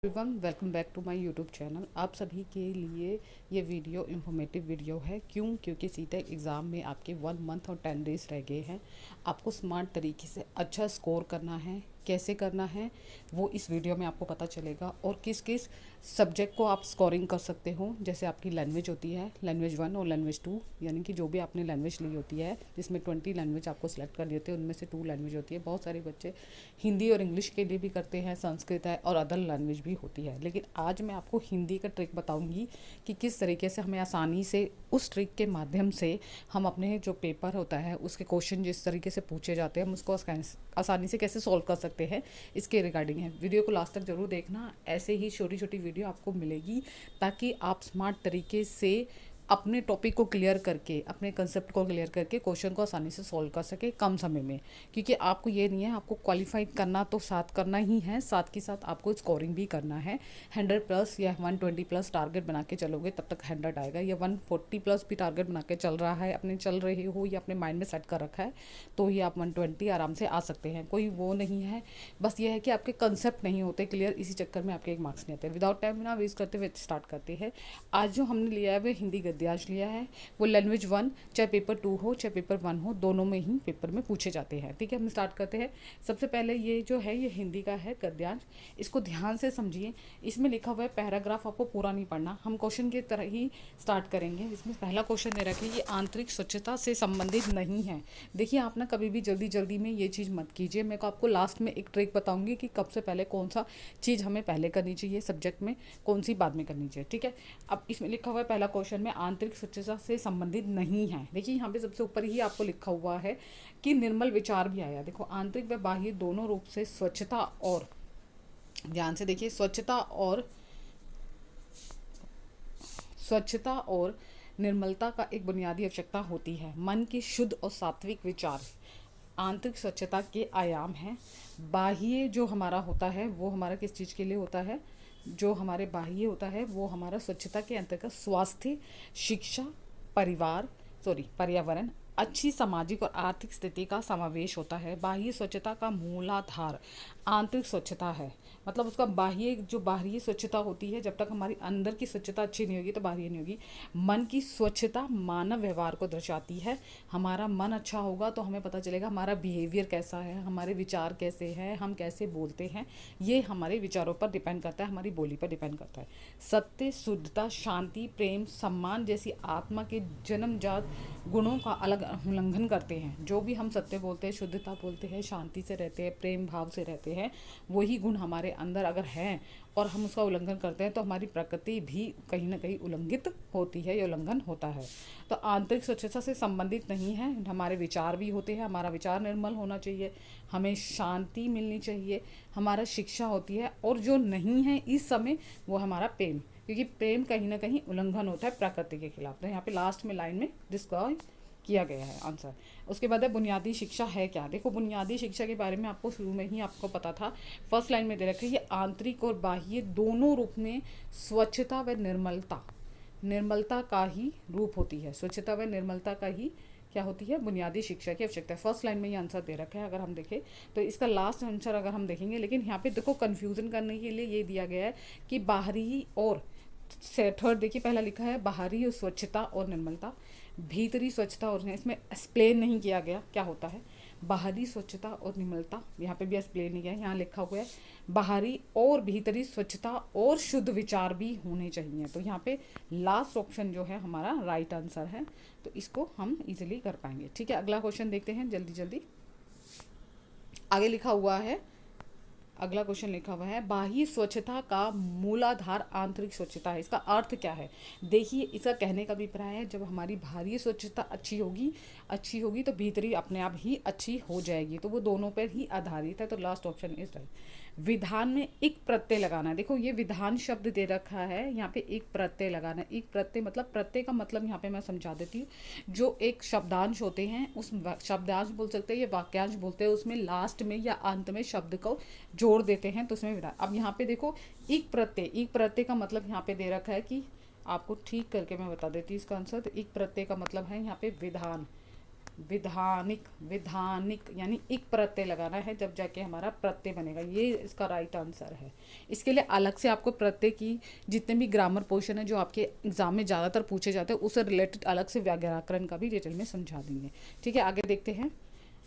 Everyone, welcome back to my YouTube channel. आप सभी के लिए ये वीडियो इन्फॉर्मेटिव वीडियो है। क्योंकि सीटेट एग्ज़ाम में आपके 1 मंथ और 10 डेज़ रह गए हैं। आपको स्मार्ट तरीके से अच्छा स्कोर करना है। कैसे करना है वो इस वीडियो में आपको पता चलेगा, और किस किस सब्जेक्ट को आप स्कोरिंग कर सकते हो। जैसे आपकी लैंग्वेज होती है, लैंग्वेज 1 और लैंग्वेज 2, यानी कि जो भी आपने लैंग्वेज ली होती है, जिसमें 20 लैंग्वेज आपको सिलेक्ट करनी होती है, उनमें से 2 लैंग्वेज होती है। बहुत सारे बच्चे हिंदी और इंग्लिश के लिए भी करते हैं, संस्कृत है और अदर लैंग्वेज भी होती है। लेकिन आज मैं आपको हिंदी का ट्रिक बताऊंगी कि किस तरीके से हमें आसानी से उस ट्रिक के माध्यम से हम अपने जो पेपर होता है उसके क्वेश्चन जिस तरीके से पूछे जाते हैं हम उसको आसानी से कैसे सॉल्व कर सकते हैं, इसके रिगार्डिंग है। वीडियो को लास्ट तक ज़रूर देखना। ऐसे ही छोटी छोटी वीडियो आपको मिलेगी ताकि आप स्मार्ट तरीके से अपने टॉपिक को क्लियर करके, अपने कंसेप्ट को क्लियर करके क्वेश्चन को आसानी से सॉल्व कर सके कम समय में। क्योंकि आपको ये नहीं है, आपको क्वालिफाई करना तो साथ करना ही है, साथ के साथ आपको स्कोरिंग भी करना है। 100+ या 120+ टारगेट बना के चलोगे तब तक 100 आएगा, या 140+ भी टारगेट बना के चल रहा है, अपने चल रहे हो या अपने माइंड में सेट कर रखा है, तो ही आप 120 आराम से आ सकते हैं। कोई वो नहीं है, बस ये है कि आपके कंसेप्ट नहीं होते क्लियर, इसी चक्कर में आपके एक मार्क्स नहीं आते। विदाउट टाइम ना वेस्ट करते हुए स्टार्ट करते हैं। आज जो हमने लिया है वो हिंदी गद्यांश लिया है। वो लैंग्वेज 1, चाहे पेपर 2 हो चाहे पेपर 1 हो, दोनों में ही पेपर में पूछे जाते हैं। ठीक है, हम स्टार्ट करते हैं। सबसे पहले ये जो है ये हिंदी का है गद्यांश। इसको ध्यान से समझिए। इसमें लिखा हुआ है पैराग्राफ, आपको पूरा नहीं पढ़ना, हम क्वेश्चन की तरह ही स्टार्ट करेंगे। इसमें पहला क्वेश्चन दे रखा है, ये आंतरिक स्वच्छता से संबंधित नहीं है। देखिए, आप ना कभी भी जल्दी जल्दी में ये चीज़ मत कीजिए। मैं को आपको लास्ट में एक ट्रिक बताऊंगी कि कब से पहले कौन सा चीज़ हमें पहले करनी चाहिए सब्जेक्ट में, कौन सी बाद में करनी चाहिए। ठीक है, अब इसमें लिखा हुआ है पहला क्वेश्चन में आंतरिक स्वच्छता से संबंधित नहीं है। देखिए, यहाँ पे सबसे ऊपर ही आपको लिखा हुआ है कि निर्मल विचार भी आया। देखो, आंतरिक व बाह्य दोनों रूप से स्वच्छता, और ध्यान से देखिए, स्वच्छता और निर्मलता का एक बुनियादी आवश्यकता होती है। मन की शुद्ध और सात्विक विचार आंतरिक स्वच्छता के आयाम हैं। बाह्य जो हमारा होता है वो हमारा किस चीज़ के लिए होता है, जो हमारे बाह्य होता है वो हमारा स्वच्छता के अंतर्गत स्वास्थ्य, शिक्षा, पर्यावरण, अच्छी सामाजिक और आर्थिक स्थिति का समावेश होता है। बाह्य स्वच्छता का मूलाधार आंतरिक स्वच्छता है। मतलब उसका बाहरी स्वच्छता होती है, जब तक हमारी अंदर की स्वच्छता अच्छी नहीं होगी तो बाहरी नहीं होगी। मन की स्वच्छता मानव व्यवहार को दर्शाती है। हमारा मन अच्छा होगा तो हमें पता चलेगा हमारा बिहेवियर कैसा है, हमारे विचार कैसे हैं, हम कैसे बोलते हैं। ये हमारे विचारों पर डिपेंड करता है, हमारी बोली पर डिपेंड करता है। सत्य, शुद्धता, शांति, प्रेम, सम्मान जैसी आत्मा के जन्मजात गुणों का अलग उल्लंघन करते हैं। जो भी हम सत्य बोलते हैं, शुद्धता बोलते हैं, शांति से रहते हैं, प्रेम भाव से रहते हैं, वही गुण हमारे अंदर अगर हैं और हम उसका उल्लंघन करते हैं तो हमारी प्रकृति भी कहीं ना कहीं उल्लंघित होती है या उल्लंघन होता है। तो आंतरिक स्वच्छता से संबंधित नहीं है। हमारे विचार भी होते हैं, हमारा विचार निर्मल होना चाहिए, हमें शांति मिलनी चाहिए, हमारा शिक्षा होती है, और जो नहीं है इस समय वो हमारा प्रेम, क्योंकि प्रेम कहीं ना कहीं उल्लंघन होता है प्रकृति के खिलाफ। तो यहाँ पे लास्ट में लाइन में डिस्क्राइब किया गया है आंसर। उसके बाद है बुनियादी शिक्षा है क्या। देखो, बुनियादी शिक्षा के बारे में आपको शुरू में ही आपको पता था, फर्स्ट लाइन में दे रखा है ये आंतरिक और बाह्य दोनों रूप में स्वच्छता व निर्मलता का ही रूप होती है। स्वच्छता व निर्मलता का ही क्या होती है, बुनियादी शिक्षा की आवश्यकता है। फर्स्ट लाइन में ये आंसर दे रखा है। अगर हम देखें तो इसका लास्ट आंसर अगर हम देखेंगे, लेकिन यहाँ पे देखो कन्फ्यूज़न करने के लिए ये दिया गया है कि बाहरी और थर्ड, देखिए पहला लिखा है बाहरी और स्वच्छता और निर्मलता, भीतरी स्वच्छता और, इसमें एक्सप्लेन नहीं किया गया क्या होता है बाहरी स्वच्छता और निर्मलता। यहाँ पे भी एक्सप्लेन नहीं किया, यहाँ लिखा हुआ है बाहरी और भीतरी स्वच्छता और शुद्ध विचार भी होने चाहिए। तो यहाँ पे लास्ट ऑप्शन जो है हमारा राइट आंसर है, तो इसको हम इजीली कर पाएंगे। ठीक है, अगला क्वेश्चन देखते हैं जल्दी जल्दी। आगे लिखा हुआ है, अगला क्वेश्चन लिखा हुआ है बाह्य स्वच्छता का मूलाधार आंतरिक स्वच्छता है। इसका अर्थ क्या है। देखिए, इसका कहने का अभिप्राय है जब हमारी बाहरी स्वच्छता अच्छी होगी तो भीतरी अपने आप ही अच्छी हो जाएगी। तो वो दोनों पर ही आधारित है। तो लास्ट ऑप्शन इज राइट। विधान में एक प्रत्यय लगाना है। देखो, ये विधान शब्द दे रखा है, यहाँ पे एक प्रत्यय लगाना है। एक प्रत्यय मतलब, प्रत्यय का मतलब यहाँ पे मैं समझा देती हूँ, जो एक शब्दांश होते हैं उस शब्दांश बोल सकते हैं या वाक्यांश बोलते हैं, उसमें लास्ट में या अंत में शब्द को जोड़ देते हैं तो उसमें विधान। अब यहाँ पे देखो, एक प्रत्यय का मतलब यहाँ पे दे रखा है कि आपको ठीक करके मैं बता देती हूँ इसका आंसर। तो एक प्रत्यय का मतलब है यहाँ पे विधान। विधानिक, विधानिक यानी इक प्रत्यय लगाना है, जब जाके हमारा प्रत्यय बनेगा। ये इसका राइट आंसर है। इसके लिए अलग से आपको प्रत्यय की जितने भी ग्रामर पोर्शन है जो आपके एग्जाम में ज़्यादातर पूछे जाते हैं, उससे रिलेटेड अलग से व्याकरण का भी डिटेल में समझा देंगे। ठीक है, आगे देखते हैं।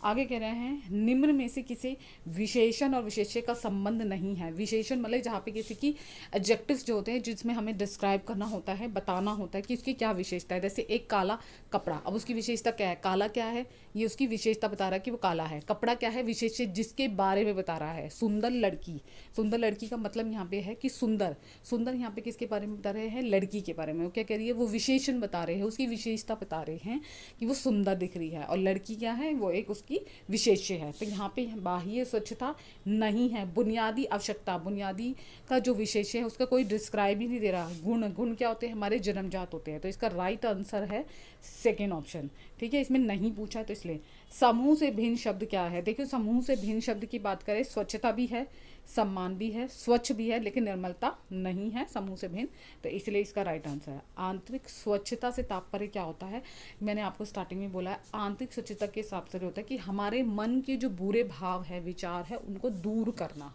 आगे कह रहे हैं निम्न में से किसी विशेषण और विशेष्य का संबंध नहीं है। विशेषण मतलब जहाँ पे किसी की एडजेक्टिव्स जो होते हैं जिसमें हमें डिस्क्राइब करना होता है, बताना होता है कि उसकी क्या विशेषता है। जैसे एक काला कपड़ा, अब उसकी विशेषता क्या है, काला क्या है, ये उसकी विशेषता बता रहा है कि वो काला है। कपड़ा क्या है, विशेष्य जिसके बारे में बता रहा है। सुंदर लड़की, सुंदर लड़की का मतलब यहाँ पे है कि सुंदर, सुंदर यहाँ पे किसके बारे में बता रहे हैं, लड़की के बारे में। वो क्या कह रही है, वो विशेषण बता रहे हैं, उसकी विशेषता बता रहे हैं कि वो सुंदर दिख रही है। और लड़की क्या है, वो एक की विशेष्य है। तो यहाँ पे बाह्य स्वच्छता नहीं है, बुनियादी आवश्यकता, बुनियादी का जो विशेष्य है उसका कोई डिस्क्राइब ही नहीं दे रहा। गुण, गुण क्या होते हैं, हमारे जन्मजात होते हैं। तो इसका राइट आंसर है सेकेंड ऑप्शन। ठीक है, इसमें नहीं पूछा तो इसलिए। समूह से भिन्न शब्द क्या है, देखिए समूह से भिन्न शब्द की बात करें, स्वच्छता भी है, सम्मान भी है, स्वच्छ भी है, लेकिन निर्मलता नहीं है समूह से भिन्न। तो इसलिए इसका राइट आंसर है। आंतरिक स्वच्छता से तात्पर्य क्या होता है, मैंने आपको स्टार्टिंग में बोला है, आंतरिक स्वच्छता के हिसाब से होता है कि हमारे मन के जो बुरे भाव है, विचार है, उनको दूर करना,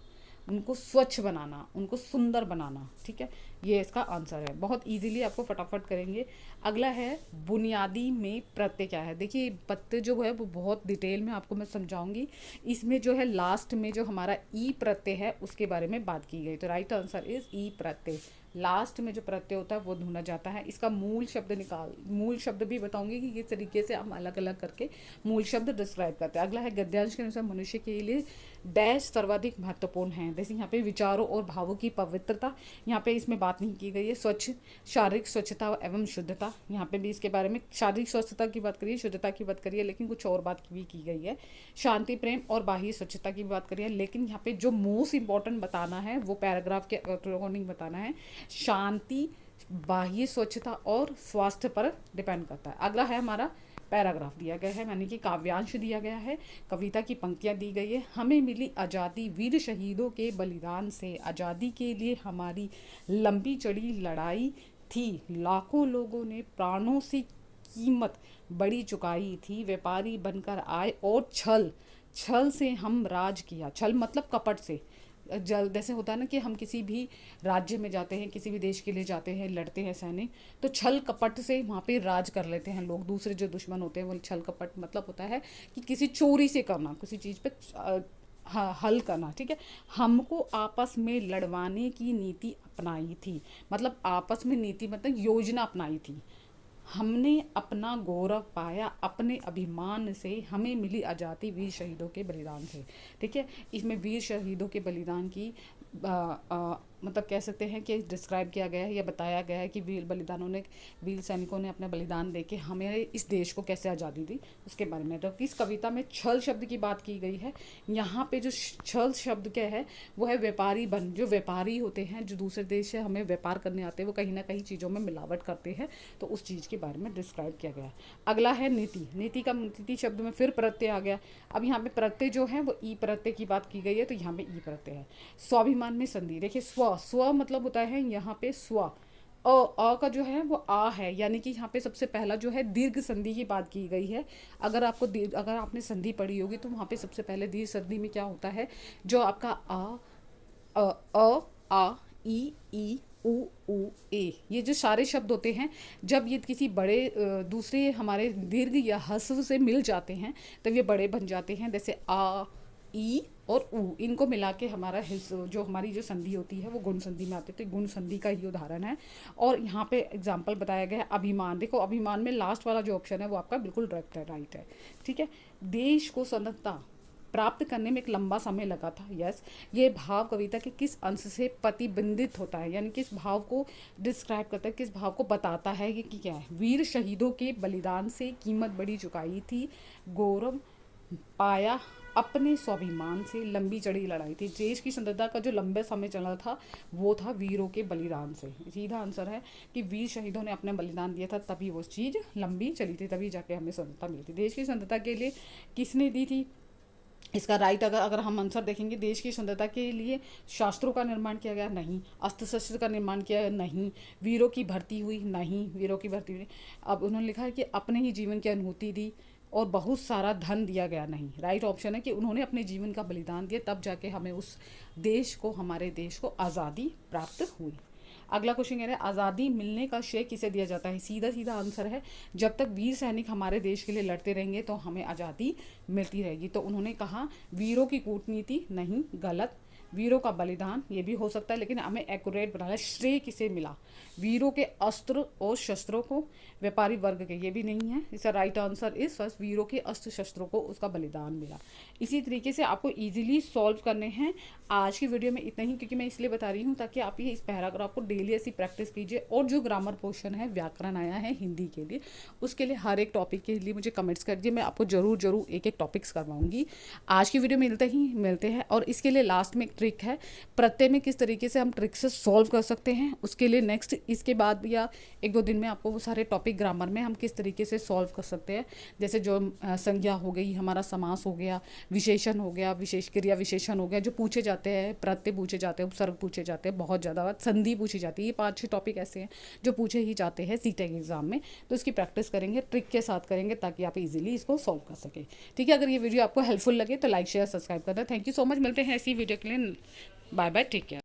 उनको स्वच्छ बनाना, उनको सुंदर बनाना। ठीक है, ये इसका आंसर है। बहुत इजीली आपको फटाफट करेंगे। अगला है बुनियादी में प्रत्यय क्या है। देखिए प्रत्यय जो है वो बहुत डिटेल में आपको मैं समझाऊंगी। इसमें जो है लास्ट में जो हमारा ई प्रत्यय है उसके बारे में बात की गई। तो right answer is E Pratyaya. Last में जो प्रत्यय होता है वो ढूंढा जाता है। इसका मूल शब्द मूल शब्द भी बताऊंगी कि किस तरीके से हम अलग अलग करके मूल शब्द डिस्क्राइब करते हैं। अगला है गद्यांश के अनुसार मनुष्य के लिए डैश सर्वाधिक महत्वपूर्ण है। जैसे यहाँ पे विचारों और भावों की पवित्रता, यहाँ पे इसमें बात नहीं की गई है। स्वच्छ, शारीरिक स्वच्छता एवं शुद्धता, यहाँ पे भी इसके बारे में शारीरिक स्वच्छता की बात करिए, शुद्धता की बात करिए, लेकिन कुछ और बात भी की गई है। शांति, प्रेम और बाह्य स्वच्छता की बात करिए, लेकिन यहाँ पे जो मोस्ट इंपॉर्टेंट बताना है वो पैराग्राफ के अकॉर्डिंग बताना है। शांति, बाह्य स्वच्छता और स्वास्थ्य पर डिपेंड करता है। अगला है हमारा पैराग्राफ दिया गया है, यानी कि काव्यांश दिया गया है, कविता की पंक्तियां दी गई है। हमें मिली आज़ादी वीर शहीदों के बलिदान से, आज़ादी के लिए हमारी लंबी चढ़ी लड़ाई थी, लाखों लोगों ने प्राणों से कीमत बड़ी चुकाई थी, व्यापारी बनकर आए और छल, छल से हम राज किया। छल मतलब कपट से, जैसे होता है ना कि हम किसी भी राज्य में जाते हैं, किसी भी देश के लिए जाते हैं, लड़ते हैं सैनिक, तो छल कपट से वहाँ पे राज कर लेते हैं लोग। दूसरे जो दुश्मन होते हैं वो छल कपट मतलब होता है कि किसी चोरी से करना, किसी चीज़ पे हल करना। ठीक है, हमको आपस में लड़वाने की नीति अपनाई थी, मतलब आपस में नीति मतलब योजना अपनाई थी। हमने अपना गौरव पाया अपने अभिमान से, हमें मिली आज़ादी वीर शहीदों के बलिदान से। ठीक है, इसमें वीर शहीदों के बलिदान की मतलब कह सकते हैं कि डिस्क्राइब किया गया है या बताया गया है कि वीर सैनिकों ने अपना बलिदान देके हमें इस देश को कैसे आज़ादी दी, उसके बारे में। तो इस कविता में छल शब्द की बात की गई है। यहाँ पे जो छल शब्द क्या है वो है व्यापारी बन, जो व्यापारी होते हैं, जो दूसरे देश से हमें व्यापार करने आते हैं, वो कहीं ना कहीं चीज़ों में मिलावट करते हैं, तो उस चीज़ के बारे में डिस्क्राइब किया गया है। अगला है नीति। नीति शब्द में फिर प्रत्यय आ गया। अब यहाँ पे प्रत्यय जो है वो ई प्रत्यय की बात की गई है, तो यहाँ पे ई प्रत्यय है। स्वाभिमान में संधि, देखिए स्व मतलब होता है यहाँ पे स्व, अ का जो है वो आ है, यानी कि यहाँ पे सबसे पहला जो है दीर्घ संधि की बात की गई है। अगर आपने संधि पढ़ी होगी तो वहाँ पे सबसे पहले दीर्घ संधि में क्या होता है, जो आपका आ ई उ ए, ये जो सारे शब्द होते हैं, जब ये किसी बड़े दूसरे हमारे दीर्घ या ह्रस्व से मिल जाते हैं तब ये बड़े बन जाते हैं। जैसे आ, ई और उ, इनको मिला के हमारा जो हमारी जो संधि होती है वो गुण संधि में आती है। तो गुण संधि का ही उदाहरण है। और यहाँ पे एग्जाम्पल बताया गया है अभिमान। देखो अभिमान में लास्ट वाला जो ऑप्शन है वो आपका बिल्कुल डायरेक्ट है, राइट है। ठीक है, देश को स्वतंत्रता प्राप्त करने में एक लंबा समय लगा था। यस, ये भाव कविता के किस अंश से प्रतिबिंबित होता है, यानी किस भाव को डिस्क्राइब करता है, किस भाव को बताता है कि क्या है। वीर शहीदों के बलिदान से कीमत बड़ी चुकाई थी, गौरव पाया अपने स्वाभिमान से, लंबी चढ़ी लड़ाई थी। देश की स्वतंत्रता का जो लंबे समय चला था वो था वीरों के बलिदान से। सीधा आंसर है कि वीर शहीदों ने अपना बलिदान दिया था, तभी वो चीज़ लंबी चली थी, तभी जाके हमें स्वतंत्रता मिली थी। देश की स्वतंत्रता के लिए किसने दी थी, इसका राइट अगर हम आंसर देखेंगे, देश की स्वतंत्रता के लिए शास्त्रों का निर्माण किया गया, नहीं। अस्त्र शस्त्र का निर्माण किया गया, नहीं। वीरों की भर्ती हुई, नहीं, वीरों की भर्ती हुई। अब उन्होंने लिखा है कि अपने ही जीवन की अनुभूति दी और बहुत सारा धन दिया गया नहीं। राइट ऑप्शन है कि उन्होंने अपने जीवन का बलिदान दिया, तब जाके हमें उस देश को, हमारे देश को आज़ादी प्राप्त हुई। अगला क्वेश्चन कह रहे हैं आज़ादी मिलने का श्रेय किसे दिया जाता है। सीधा सीधा आंसर है, जब तक वीर सैनिक हमारे देश के लिए लड़ते रहेंगे तो हमें आज़ादी मिलती रहेगी। तो उन्होंने कहा वीरों की कूटनीति नहीं, गलत। वीरों का बलिदान ये भी हो सकता है, लेकिन हमें एक्यूरेट बनाना है। श्रेय किसे मिला, वीरों के अस्त्र और शस्त्रों को, व्यापारी वर्ग के, ये भी नहीं है। इसका राइट आंसर इस फर्स्ट, वीरों के अस्त्र शस्त्रों को उसका बलिदान मिला। इसी तरीके से आपको इजीली सॉल्व करने हैं। आज की वीडियो में इतना ही, क्योंकि मैं इसलिए बता रही हूँ ताकि आप ये इस पैराग्राफ को डेली ऐसी प्रैक्टिस कीजिए। और जो ग्रामर पोर्शन है, व्याकरण आया है हिंदी के लिए, उसके लिए हर एक टॉपिक के लिए मुझे कमेंट्स कर दीजिए, मैं आपको जरूर एक एक टॉपिक्स करवाऊंगी। आज की वीडियो में मिलते हैं। और इसके लिए लास्ट में एक ट्रिक है, प्रत्यय में किस तरीके से हम ट्रिक से सॉल्व कर सकते हैं, उसके लिए नेक्स्ट इसके बाद या 1-2 दिन में आपको वो सारे टॉपिक ग्रामर में हम किस तरीके से सॉल्व कर सकते हैं। जैसे जो संज्ञा हो गई, हमारा समास हो गया, विशेषण हो गया, विशेष क्रिया विशेषण हो गया, जो पूछे जाते हैं, प्रत्यय पूछे जाते हैं, उपसर्ग पूछे जाते हैं, बहुत ज़्यादा संधि पूछी जाती है। ये 5-6 टॉपिक ऐसे हैं जो पूछे ही जाते हैं सीटेट एग्जाम में। तो इसकी प्रैक्टिस करेंगे, ट्रिक के साथ करेंगे, ताकि आप इजीली इसको सॉल्व कर सकें। ठीक है, अगर ये वीडियो आपको हेल्पफुल लगे तो लाइक शेयर सब्सक्राइब करना। थैंक यू सो मच, मिलते हैं ऐसी वीडियो के लिए। Bye bye, take care.